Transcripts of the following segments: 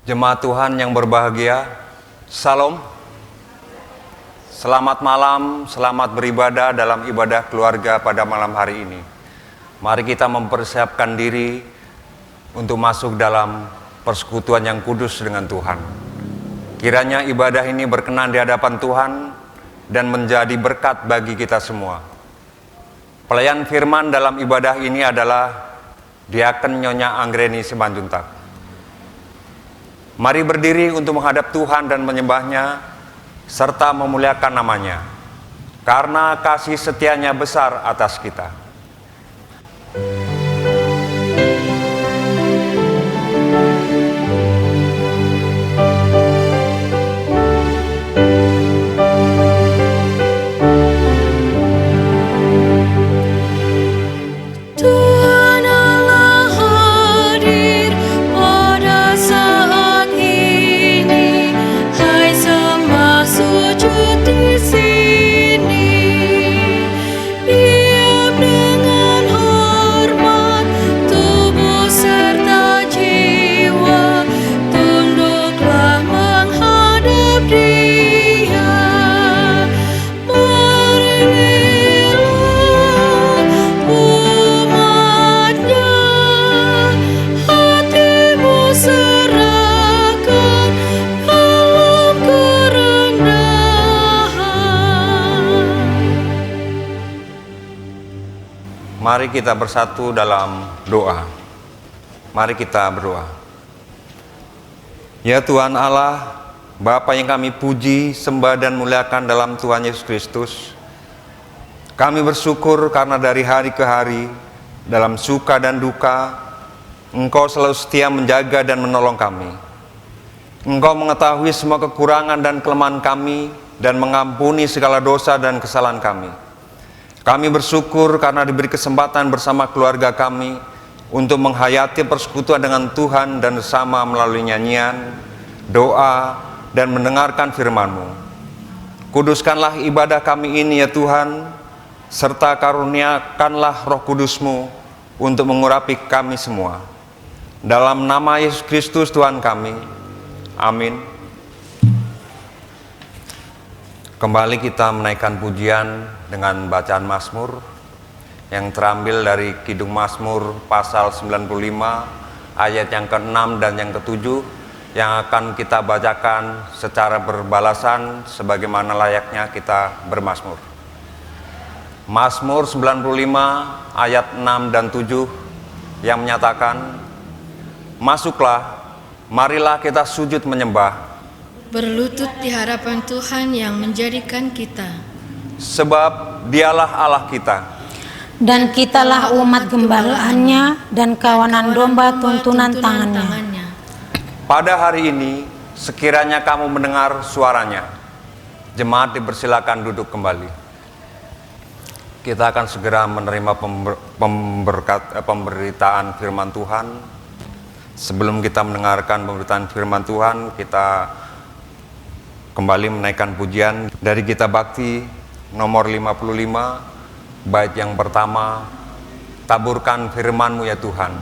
Jemaat Tuhan yang berbahagia, Salam. Selamat malam, selamat beribadah dalam ibadah keluarga pada malam hari ini. Mari kita mempersiapkan diri untuk masuk dalam persekutuan yang kudus dengan Tuhan. Kiranya ibadah ini berkenan di hadapan Tuhan dan menjadi berkat bagi kita semua. Pelayan firman dalam ibadah ini adalah Diaken Nyonya Anggreni Simanjuntak. Mari berdiri untuk menghadap Tuhan dan menyembahnya, serta memuliakan namanya, karena kasih setianya besar atas kita. Mari kita bersatu dalam doa. Mari kita berdoa. Ya Tuhan Allah, Bapa yang kami puji, sembah dan muliakan dalam Tuhan Yesus Kristus, kami bersyukur karena dari hari ke hari, dalam suka dan duka, Engkau selalu setia menjaga dan menolong kami. Engkau mengetahui semua kekurangan dan kelemahan kami, dan mengampuni segala dosa dan kesalahan kami. Kami bersyukur karena diberi kesempatan bersama keluarga kami untuk menghayati persekutuan dengan Tuhan dan bersama melalui nyanyian, doa, dan mendengarkan firman-Mu. Kuduskanlah ibadah kami ini ya Tuhan, serta karuniakanlah Roh Kudus-Mu untuk mengurapi kami semua. Dalam nama Yesus Kristus Tuhan kami, amin. Kembali kita menaikkan pujian dengan bacaan Mazmur yang terambil dari Kidung Mazmur pasal 95 ayat yang ke-6 dan yang ke-7 yang akan kita bacakan secara berbalasan sebagaimana layaknya kita bermazmur. Mazmur 95 ayat 6 dan 7 yang menyatakan, "Masuklah, marilah kita sujud menyembah, berlutut di hadapan Tuhan yang menjadikan kita. Sebab dialah Allah kita, dan kitalah umat gembalaannya dan kawanan domba tuntunan tangannya." Pada hari ini, sekiranya kamu mendengar suaranya, jemaat dipersilakan duduk kembali. Kita akan segera menerima pemberitaan firman Tuhan. Sebelum kita mendengarkan pemberitaan firman Tuhan, kita kembali menaikkan pujian dari Kitab Bakti nomor 55, bait yang pertama, "Taburkan firman-Mu ya Tuhan."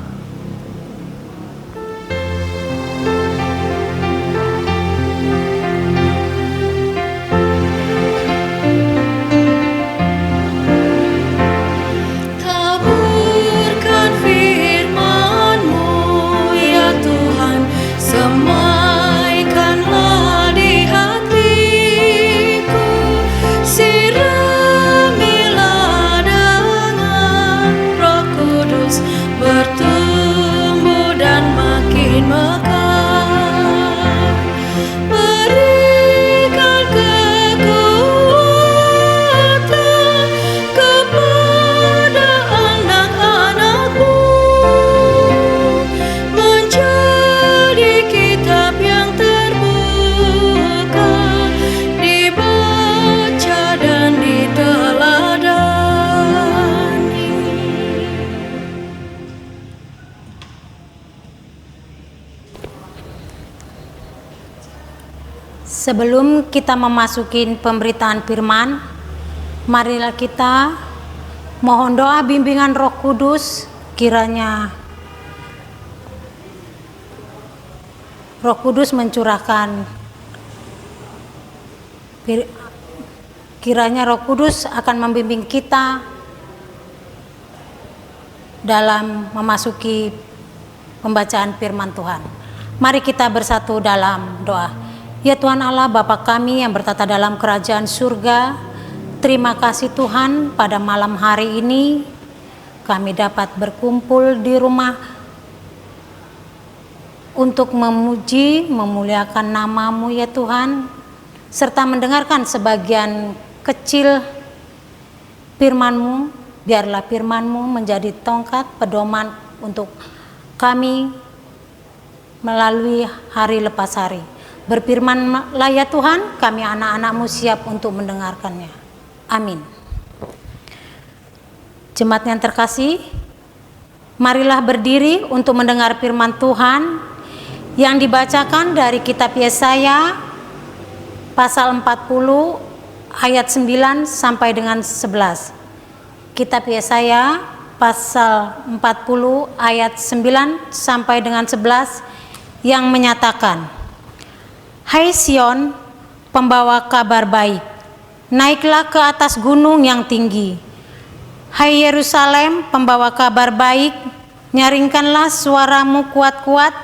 Taburkan firman-Mu ya Tuhan, semaikanlah di hatiku, siram Sebelum kita memasuki pemberitaan firman, marilah kita mohon doa bimbingan Roh Kudus, kiranya Roh Kudus mencurahkan, kiranya Roh Kudus akan membimbing kita dalam memasuki pembacaan firman Tuhan. Mari kita bersatu dalam doa. Ya Tuhan Allah, Bapa kami yang bertata dalam kerajaan surga, terima kasih Tuhan pada malam hari ini kami dapat berkumpul di rumah untuk memuji, memuliakan nama-Mu ya Tuhan, serta mendengarkan sebagian kecil firman-Mu. Biarlah firman-Mu menjadi tongkat pedoman untuk kami melalui hari lepas hari. Berfirmanlah ya Tuhan, kami anak-anak-Mu siap untuk mendengarkannya. Amin. Jemaat yang terkasih, marilah berdiri untuk mendengar firman Tuhan yang dibacakan dari kitab Yesaya pasal 40 ayat 9 sampai dengan 11. Kitab Yesaya pasal 40 ayat 9 sampai dengan 11 yang menyatakan, Hai Sion, pembawa kabar baik, naiklah ke atas gunung yang tinggi. Hai Yerusalem, pembawa kabar baik, nyaringkanlah suaramu kuat-kuat,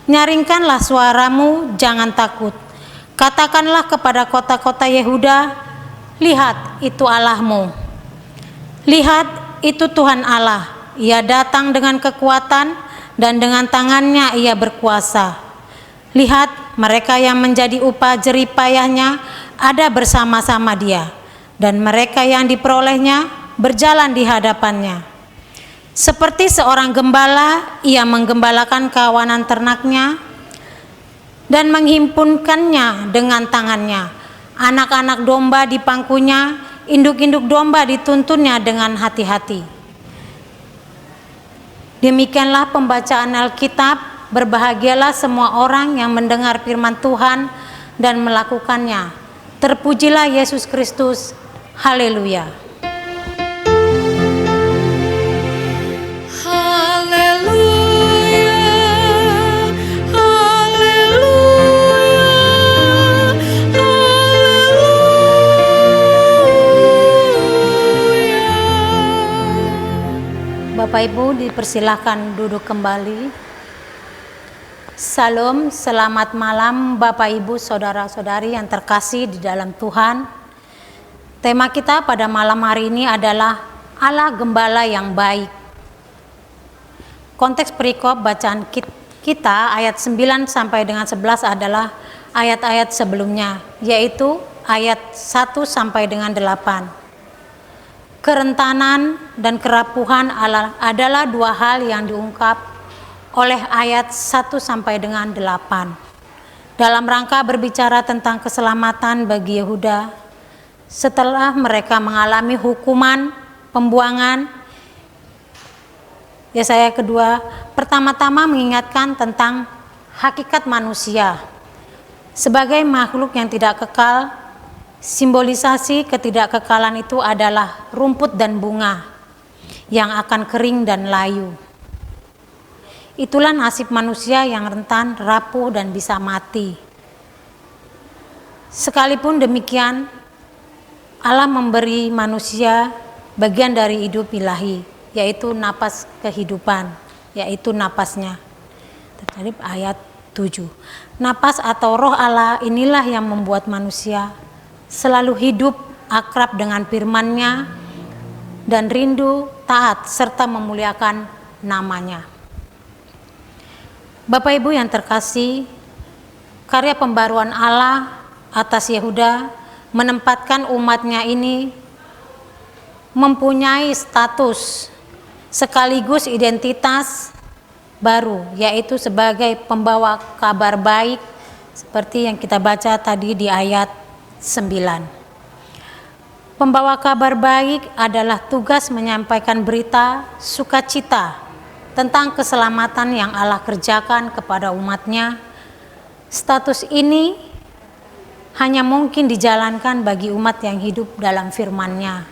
nyaringkanlah suaramu, jangan takut. Katakanlah kepada kota-kota Yehuda, lihat itu Allahmu. Lihat itu Tuhan Allah, Ia datang dengan kekuatan dan dengan tangannya Ia berkuasa. Lihat, mereka yang menjadi upah jerih payahnya ada bersama-sama Dia, dan mereka yang diperolehnya berjalan di hadapannya. Seperti seorang gembala, Ia menggembalakan kawanan ternaknya dan menghimpunkannya dengan tangannya. Anak-anak domba di pangkunya, induk-induk domba dituntunnya dengan hati-hati. Demikianlah pembacaan Alkitab. Berbahagialah semua orang yang mendengar firman Tuhan dan melakukannya. Terpujilah Yesus Kristus. Haleluya. Haleluya, haleluya, haleluya. Bapak Ibu dipersilahkan duduk kembali. Salam, selamat malam Bapak Ibu saudara-saudari yang terkasih di dalam Tuhan. Tema kita pada malam hari ini adalah Allah Gembala yang baik. Konteks perikop bacaan kita ayat 9 sampai dengan 11 adalah ayat-ayat sebelumnya, yaitu ayat 1 sampai dengan 8. Kerentanan dan kerapuhan adalah dua hal yang diungkap oleh ayat 1 sampai dengan 8 dalam rangka berbicara tentang keselamatan bagi Yehuda setelah mereka mengalami hukuman pembuangan. Yesaya kedua pertama-tama mengingatkan tentang hakikat manusia sebagai makhluk yang tidak kekal. Simbolisasi ketidakkekalan itu adalah rumput dan bunga yang akan kering dan layu. Itulah nasib manusia yang rentan, rapuh, dan bisa mati. Sekalipun demikian, Allah memberi manusia bagian dari hidup ilahi, yaitu napas kehidupan, yaitu napasnya. Tadi ayat 7. Napas atau roh Allah inilah yang membuat manusia selalu hidup akrab dengan firman-Nya dan rindu, taat, serta memuliakan nama-Nya. Bapak Ibu yang terkasih, karya pembaruan Allah atas Yehuda menempatkan umatnya ini mempunyai status sekaligus identitas baru, yaitu sebagai pembawa kabar baik seperti yang kita baca tadi di ayat 9. Pembawa kabar baik adalah tugas menyampaikan berita sukacita tentang keselamatan yang Allah kerjakan kepada umatnya. Status ini hanya mungkin dijalankan bagi umat yang hidup dalam firman-Nya.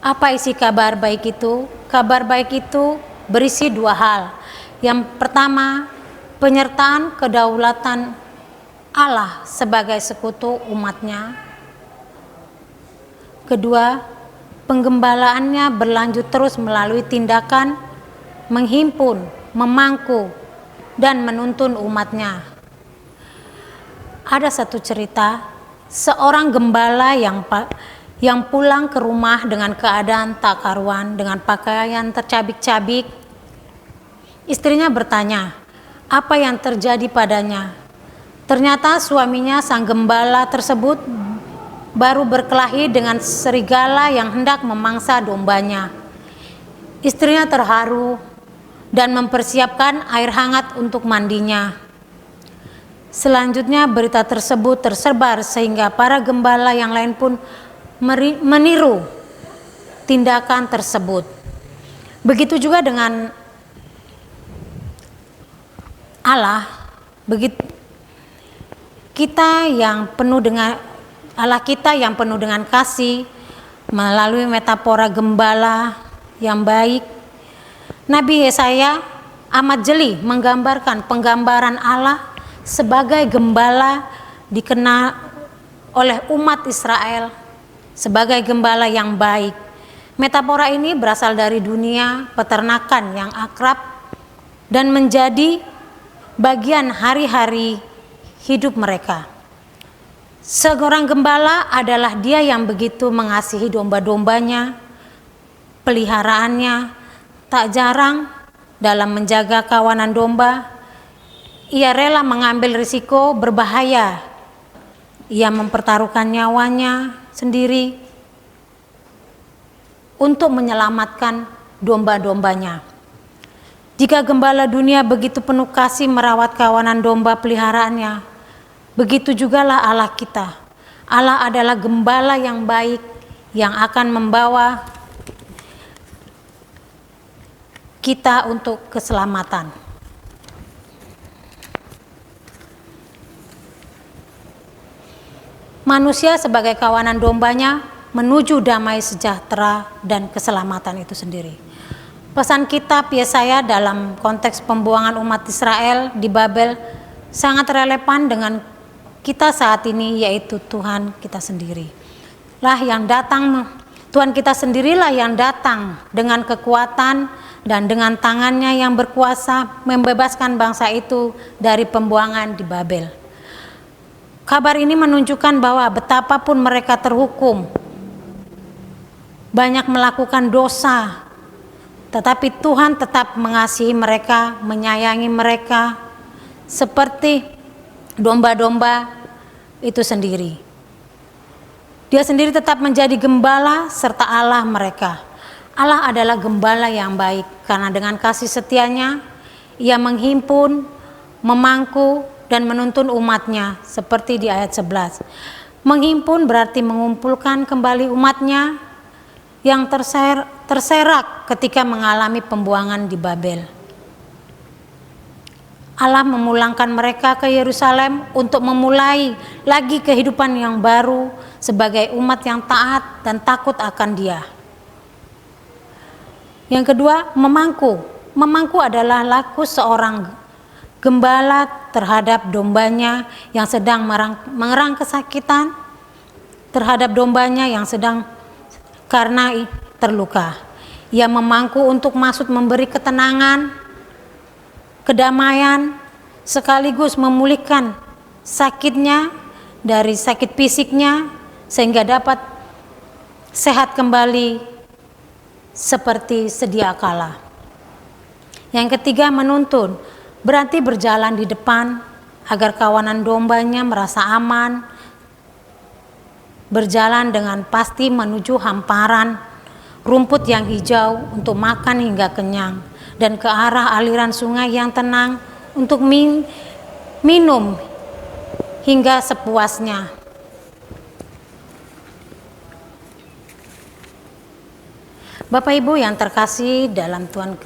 Apa isi kabar baik itu? Kabar baik itu berisi dua hal. Yang pertama, penyertaan kedaulatan Allah sebagai sekutu umatnya. Kedua, penggembalaannya berlanjut terus melalui tindakan menghimpun, memangku, dan menuntun umatnya. Ada satu cerita, seorang gembala yang pulang ke rumah dengan keadaan tak karuan, dengan pakaian tercabik-cabik. Istrinya bertanya, apa yang terjadi padanya? Ternyata suaminya, sang gembala tersebut, baru berkelahi dengan serigala yang hendak memangsa dombanya. Istrinya terharu dan mempersiapkan air hangat untuk mandinya. Selanjutnya berita tersebut tersebar sehingga para gembala yang lain pun meniru tindakan tersebut. Begitu juga dengan Allah, kita yang penuh dengan kasih melalui metafora gembala yang baik. Nabi Yesaya amat jeli menggambarkan penggambaran Allah sebagai gembala dikenal oleh umat Israel sebagai gembala yang baik. Metafora ini berasal dari dunia peternakan yang akrab dan menjadi bagian hari-hari hidup mereka. Seorang gembala adalah dia yang begitu mengasihi domba-dombanya, peliharaannya. Tak jarang dalam menjaga kawanan domba, ia rela mengambil risiko berbahaya. Ia mempertaruhkan nyawanya sendiri untuk menyelamatkan domba-dombanya. Jika gembala dunia begitu penuh kasih merawat kawanan domba peliharaannya, begitu jugalah Allah kita. Allah adalah gembala yang baik yang akan membawa kita untuk keselamatan. Manusia sebagai kawanan dombanya menuju damai sejahtera dan keselamatan itu sendiri. Pesan kitab Yesaya dalam konteks pembuangan umat Israel di Babel sangat relevan dengan kita saat ini, yaitu Tuhan kita sendiri. Tuhan kita sendirilah yang datang dengan kekuatan dan dengan tangannya yang berkuasa membebaskan bangsa itu dari pembuangan di Babel. Kabar ini menunjukkan bahwa betapapun mereka terhukum, banyak melakukan dosa, tetapi Tuhan tetap mengasihi mereka, menyayangi mereka seperti domba-domba itu sendiri. Dia sendiri tetap menjadi gembala serta Allah mereka. Allah adalah gembala yang baik karena dengan kasih setianya Ia menghimpun, memangku, dan menuntun umatnya seperti di ayat 11. Menghimpun berarti mengumpulkan kembali umatnya yang terserak ketika mengalami pembuangan di Babel. Allah memulangkan mereka ke Yerusalem untuk memulai lagi kehidupan yang baru sebagai umat yang taat dan takut akan Dia. Yang kedua, memangku. Memangku adalah laku seorang gembala terhadap dombanya yang sedang mengerang kesakitan, terhadap dombanya yang sedang karena terluka. Ia memangku untuk maksud memberi ketenangan, kedamaian, sekaligus memulihkan sakitnya dari sakit fisiknya sehingga dapat sehat kembali seperti sedia kala. Yang ketiga, menuntun. Berarti berjalan di depan agar kawanan dombanya merasa aman, berjalan dengan pasti menuju hamparan rumput yang hijau untuk makan hingga kenyang, dan ke arah aliran sungai yang tenang untuk minum hingga sepuasnya. Bapak Ibu yang terkasih dalam Tuhan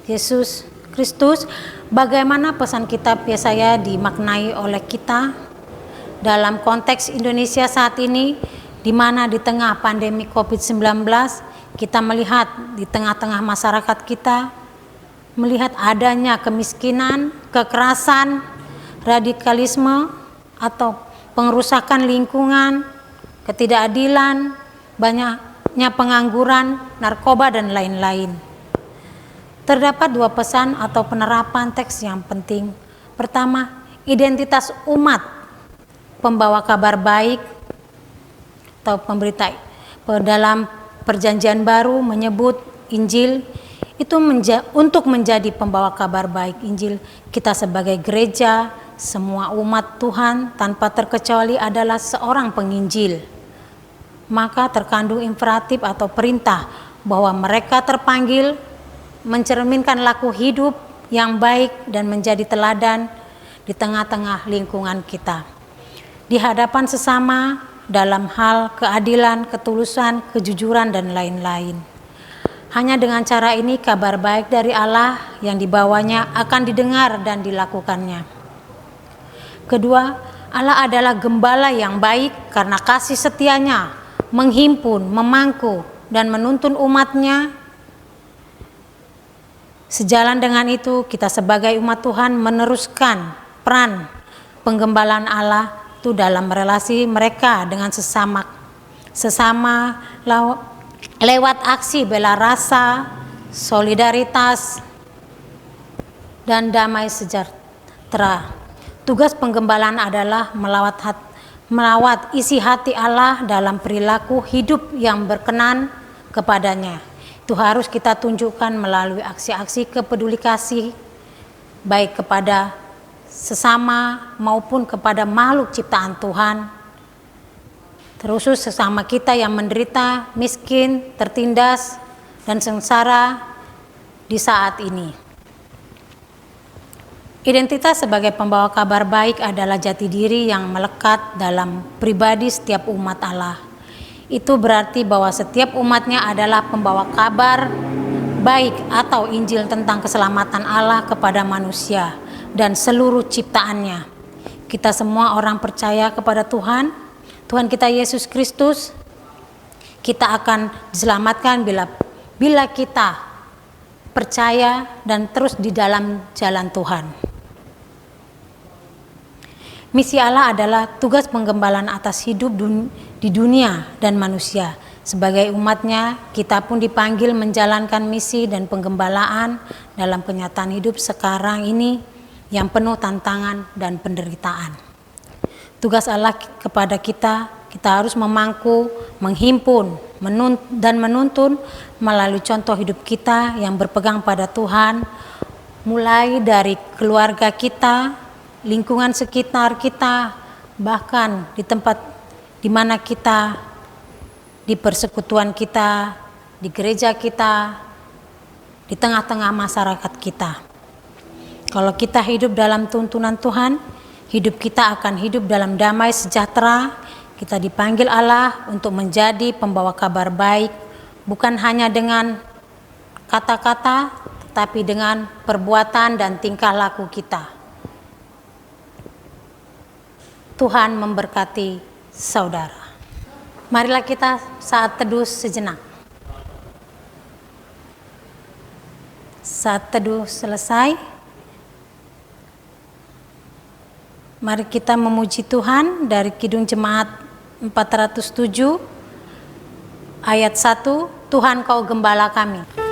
Yesus Kristus, bagaimana pesan kitab Yesaya dimaknai oleh kita dalam konteks Indonesia saat ini, di mana di tengah pandemi COVID-19 kita melihat di tengah-tengah masyarakat kita melihat adanya kemiskinan, kekerasan, radikalisme atau pengerusakan lingkungan, ketidakadilan, banyaknya pengangguran, narkoba dan lain-lain. Terdapat dua pesan atau penerapan teks yang penting. Pertama, identitas umat pembawa kabar baik atau pemberita dalam Perjanjian Baru menyebut Injil itu untuk menjadi pembawa kabar baik Injil. Kita sebagai gereja, semua umat Tuhan tanpa terkecuali adalah seorang penginjil. Maka terkandung imperatif atau perintah bahwa mereka terpanggil mencerminkan laku hidup yang baik dan menjadi teladan di tengah-tengah lingkungan kita, di hadapan sesama dalam hal keadilan, ketulusan, kejujuran dan lain-lain. Hanya dengan cara ini kabar baik dari Allah yang dibawanya akan didengar dan dilakukannya. Kedua, Allah adalah gembala yang baik karena kasih setianya menghimpun, memangku, dan menuntun umatnya. Sejalan dengan itu, kita sebagai umat Tuhan meneruskan peran penggembalaan Allah itu dalam relasi mereka dengan sesama lewat aksi bela rasa, solidaritas, dan damai sejahtera. Tugas penggembalaan adalah melawat isi hati Allah dalam perilaku hidup yang berkenan kepadanya. Itu harus kita tunjukkan melalui aksi-aksi kepeduli kasih, baik kepada sesama maupun kepada makhluk ciptaan Tuhan, terkhusus sesama kita yang menderita, miskin, tertindas, dan sengsara di saat ini. Identitas sebagai pembawa kabar baik adalah jati diri yang melekat dalam pribadi setiap umat Allah. Itu berarti bahwa setiap umatnya adalah pembawa kabar baik atau Injil tentang keselamatan Allah kepada manusia dan seluruh ciptaannya. Kita semua orang percaya kepada Tuhan kita Yesus Kristus, kita akan diselamatkan bila kita percaya dan terus di dalam jalan Tuhan. Misi Allah adalah tugas penggembalaan atas hidup di dunia dan manusia. Sebagai umatnya, kita pun dipanggil menjalankan misi dan penggembalaan dalam kenyataan hidup sekarang ini yang penuh tantangan dan penderitaan. Tugas Allah kepada kita harus memangku, menghimpun, dan menuntun melalui contoh hidup kita yang berpegang pada Tuhan, mulai dari keluarga kita, lingkungan sekitar kita, bahkan di tempat di mana kita, di persekutuan kita, di gereja kita, di tengah-tengah masyarakat kita. Kalau kita hidup dalam tuntunan Tuhan, hidup kita akan hidup dalam damai sejahtera. Kita dipanggil Allah untuk menjadi pembawa kabar baik, bukan hanya dengan kata-kata, tetapi dengan perbuatan dan tingkah laku kita. Tuhan memberkati saudara. Marilah kita saat teduh sejenak. Saat teduh selesai, mari kita memuji Tuhan dari Kidung Jemaat 407 ayat 1, Tuhan Kau Gembala Kami.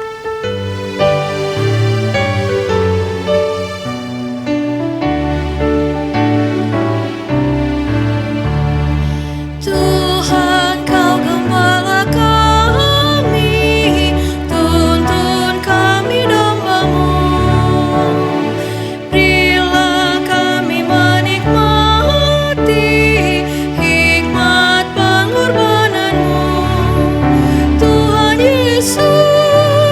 Tuhan Yesus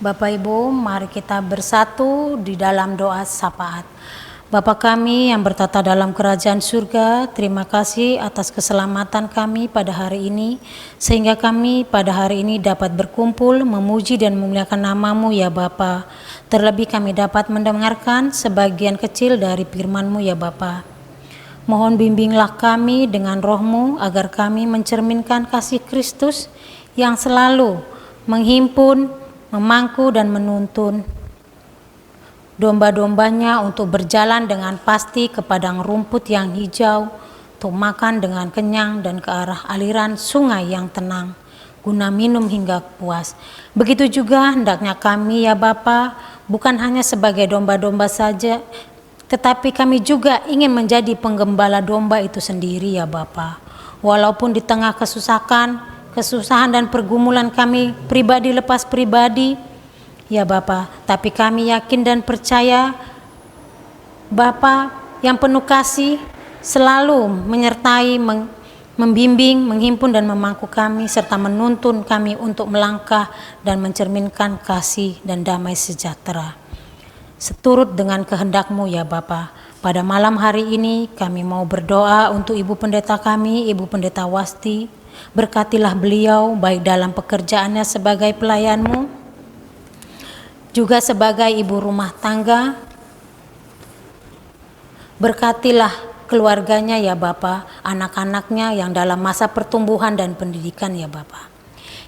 Bapak Ibu, mari kita bersatu di dalam doa syafaat. Bapa kami yang bertata dalam kerajaan surga, terima kasih atas keselamatan kami pada hari ini, sehingga kami pada hari ini dapat berkumpul, memuji dan memuliakan nama-Mu ya Bapa. Terlebih kami dapat mendengarkan sebagian kecil dari firman-Mu ya Bapa. Mohon bimbinglah kami dengan roh-Mu agar kami mencerminkan kasih Kristus yang selalu menghimpun, memangku dan menuntun domba-dombanya untuk berjalan dengan pasti ke padang rumput yang hijau, untuk makan dengan kenyang dan ke arah aliran sungai yang tenang, guna minum hingga puas. Begitu juga hendaknya kami ya Bapa, bukan hanya sebagai domba-domba saja, tetapi kami juga ingin menjadi penggembala domba itu sendiri ya Bapa. Walaupun di tengah kesusahan dan pergumulan kami pribadi lepas pribadi, ya Bapa, tapi kami yakin dan percaya Bapa yang penuh kasih selalu menyertai, membimbing, menghimpun dan memangku kami serta menuntun kami untuk melangkah dan mencerminkan kasih dan damai sejahtera seturut dengan kehendak-Mu ya Bapa. Pada malam hari ini kami mau berdoa untuk Ibu Pendeta kami, Ibu Pendeta Wasti. Berkatilah beliau baik dalam pekerjaannya sebagai pelayan-Mu, juga sebagai ibu rumah tangga. Berkatilah keluarganya ya Bapa, anak-anaknya yang dalam masa pertumbuhan dan pendidikan ya Bapa.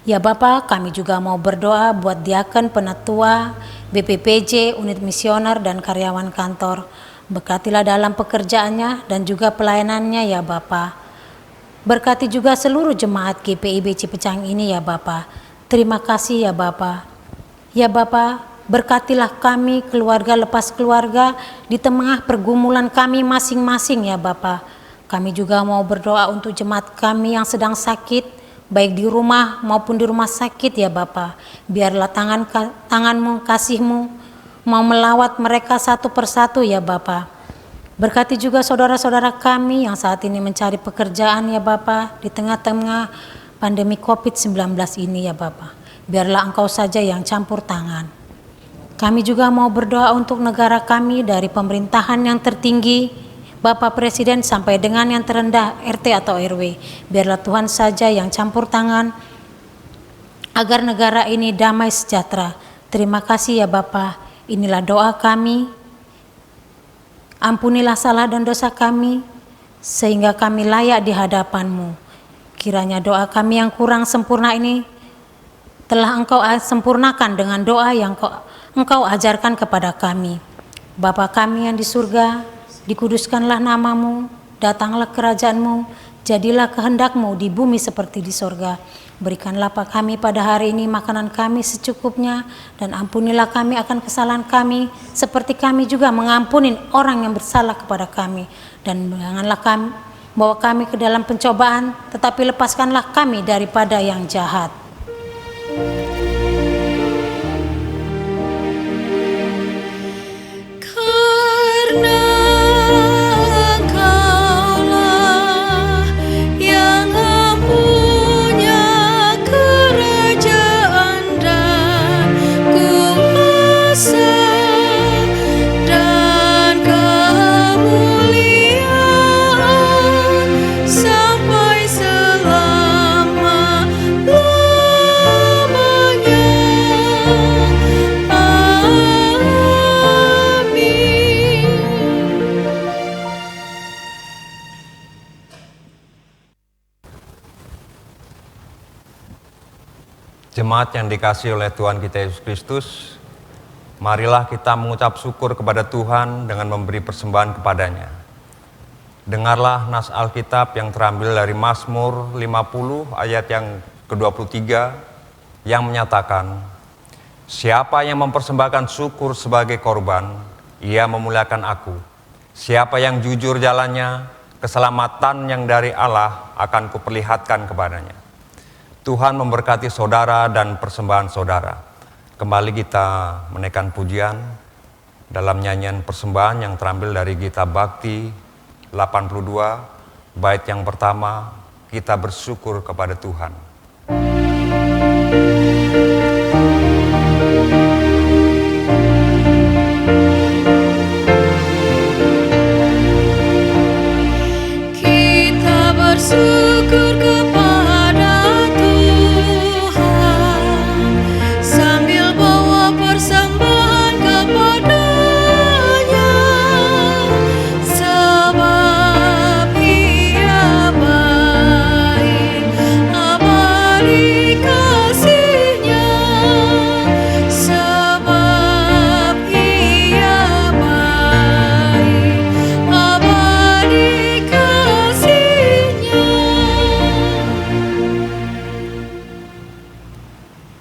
Ya Bapa, kami juga mau berdoa buat diaken, penatua, BPPJ, unit misioner dan karyawan kantor. Berkatilah dalam pekerjaannya dan juga pelayanannya ya Bapa. Berkati juga seluruh jemaat GPIB Cipecang ini ya Bapa. Terima kasih ya Bapa. Ya Bapa, berkatilah kami keluarga lepas keluarga di tengah pergumulan kami masing-masing ya Bapa. Kami juga mau berdoa untuk jemaat kami yang sedang sakit, baik di rumah maupun di rumah sakit ya Bapa. Biarlah tangan-Mu, kasih-Mu mau melawat mereka satu persatu ya Bapa. Berkati juga saudara-saudara kami yang saat ini mencari pekerjaan ya Bapa, di tengah-tengah pandemi COVID-19 ini ya Bapa. Biarlah Engkau saja yang campur tangan. Kami juga mau berdoa untuk negara kami dari pemerintahan yang tertinggi, Bapak Presiden sampai dengan yang terendah RT atau RW. Biarlah Tuhan saja yang campur tangan agar negara ini damai sejahtera. Terima kasih ya Bapa. Inilah doa kami. Ampunilah salah dan dosa kami sehingga kami layak di hadapan-Mu. Kiranya doa kami yang kurang sempurna ini telah Engkau sempurnakan dengan doa yang Engkau ajarkan kepada kami. Bapa kami yang di surga, dikuduskanlah nama-Mu, datanglah kerajaan-Mu, jadilah kehendak-Mu di bumi seperti di surga. Berikanlah kami pada hari ini makanan kami secukupnya, dan ampunilah kami akan kesalahan kami, seperti kami juga mengampuni orang yang bersalah kepada kami. Dan janganlah kami bawa kami ke dalam pencobaan, tetapi lepaskanlah kami daripada yang jahat. Jemaat yang dikasihi oleh Tuhan kita Yesus Kristus, marilah kita mengucap syukur kepada Tuhan dengan memberi persembahan kepadanya. Dengarlah nas Alkitab yang terambil dari Mazmur 50 ayat yang ke-23 yang menyatakan, siapa yang mempersembahkan syukur sebagai korban, ia memuliakan aku. Siapa yang jujur jalannya, keselamatan yang dari Allah akan kuperlihatkan kepadanya. Tuhan memberkati saudara dan persembahan saudara. Kembali kita menaikkan pujian dalam nyanyian persembahan yang terambil dari Gita Bakti 82, bait yang pertama, kita bersyukur kepada Tuhan.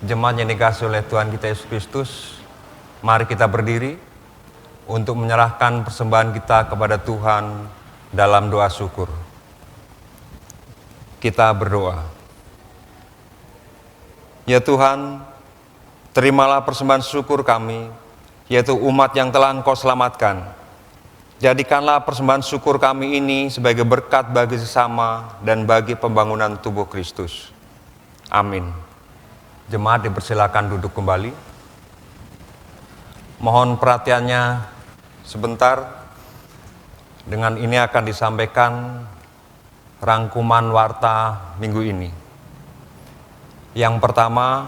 jemaat yang dikasihi oleh Tuhan kita Yesus Kristus, mari kita berdiri untuk menyerahkan persembahan kita kepada Tuhan dalam doa syukur. Kita berdoa. Ya Tuhan, terimalah persembahan syukur kami, yaitu umat yang telah Engkau selamatkan. Jadikanlah persembahan syukur kami ini sebagai berkat bagi sesama dan bagi pembangunan tubuh Kristus. Amin. Jemaat dipersilakan duduk kembali. Mohon perhatiannya sebentar. Dengan ini akan disampaikan rangkuman warta minggu ini. Yang pertama,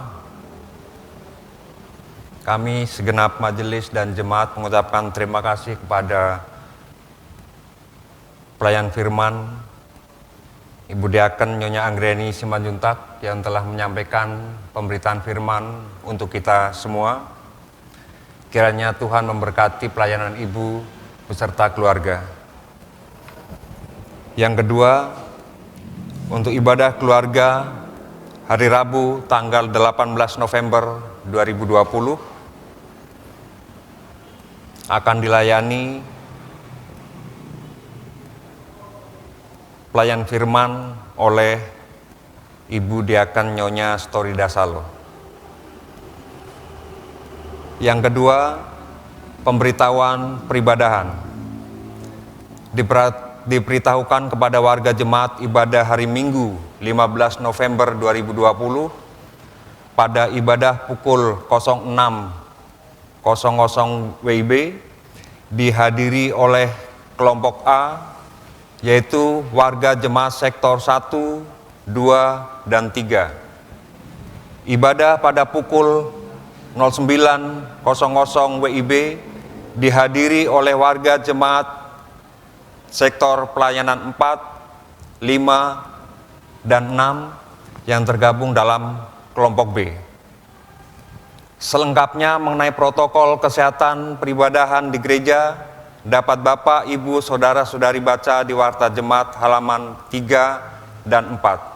kami segenap majelis dan jemaat mengucapkan terima kasih kepada pelayan firman Ibu Diaken Nyonya Anggreni Simanjuntak yang telah menyampaikan pemberitaan firman untuk kita semua. Kiranya Tuhan memberkati pelayanan Ibu beserta keluarga. Yang kedua, untuk ibadah keluarga hari Rabu tanggal 18 November 2020 akan dilayani pelayan firman oleh Ibu Diaken Nyonya Storida Salo. Yang kedua, pemberitahuan peribadahan. Diberitahukan kepada warga jemaat ibadah hari Minggu 15 November 2020 pada ibadah pukul 06.00 WIB dihadiri oleh kelompok A, yaitu warga jemaat sektor 1, 2, dan 3. Ibadah pada pukul 09.00 WIB dihadiri oleh warga jemaat sektor pelayanan 4, 5, dan 6 yang tergabung dalam kelompok B. Selengkapnya mengenai protokol kesehatan peribadahan di gereja dapat Bapak, Ibu, Saudara-saudari baca di Warta Jemaat halaman 3 dan 4.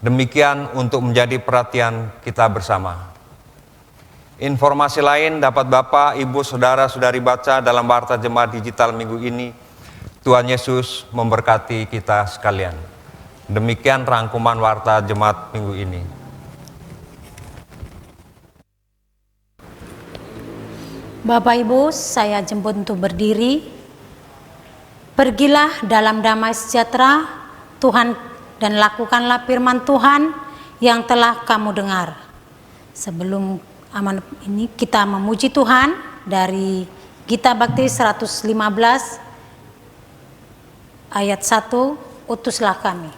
Demikian untuk menjadi perhatian kita bersama. Informasi lain dapat Bapak, Ibu, Saudara-saudari baca dalam Warta Jemaat digital minggu ini. Tuhan Yesus memberkati kita sekalian. Demikian rangkuman Warta Jemaat minggu ini. Bapak Ibu, saya jemput untuk berdiri. Pergilah dalam damai sejahtera Tuhan dan lakukanlah firman Tuhan yang telah kamu dengar. Sebelum amanat ini kita memuji Tuhan dari Gita Bakti 115 ayat 1, utuslah kami.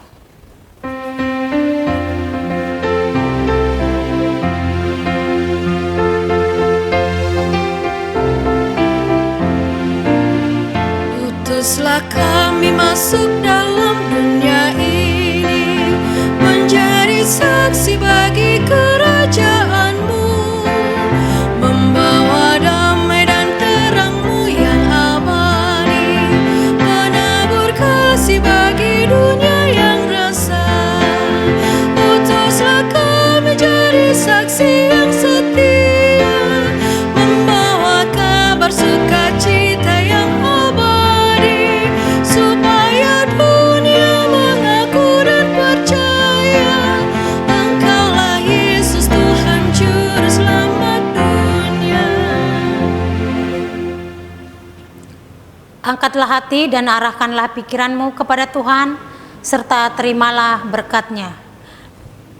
Utuslah kami masuk dalam dunia ini, menjadi saksi bagi kerajaan-Mu, membawa damai dan terang-Mu yang abadi, menabur kasih bagi dunia yang resah. Utuslah kami jadi saksi yang setia, membawa kabar sukacita yang abadi, supaya dunia mengaku dan percaya Engkaulah Yesus Tuhan Juru Selamat dunia. Angkatlah hati dan arahkanlah pikiranmu kepada Tuhan, serta terimalah berkat-Nya.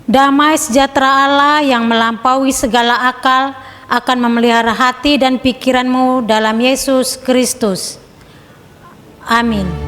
Damai sejahtera Allah yang melampaui segala akal akan memelihara hati dan pikiranmu dalam Yesus Kristus. Amin.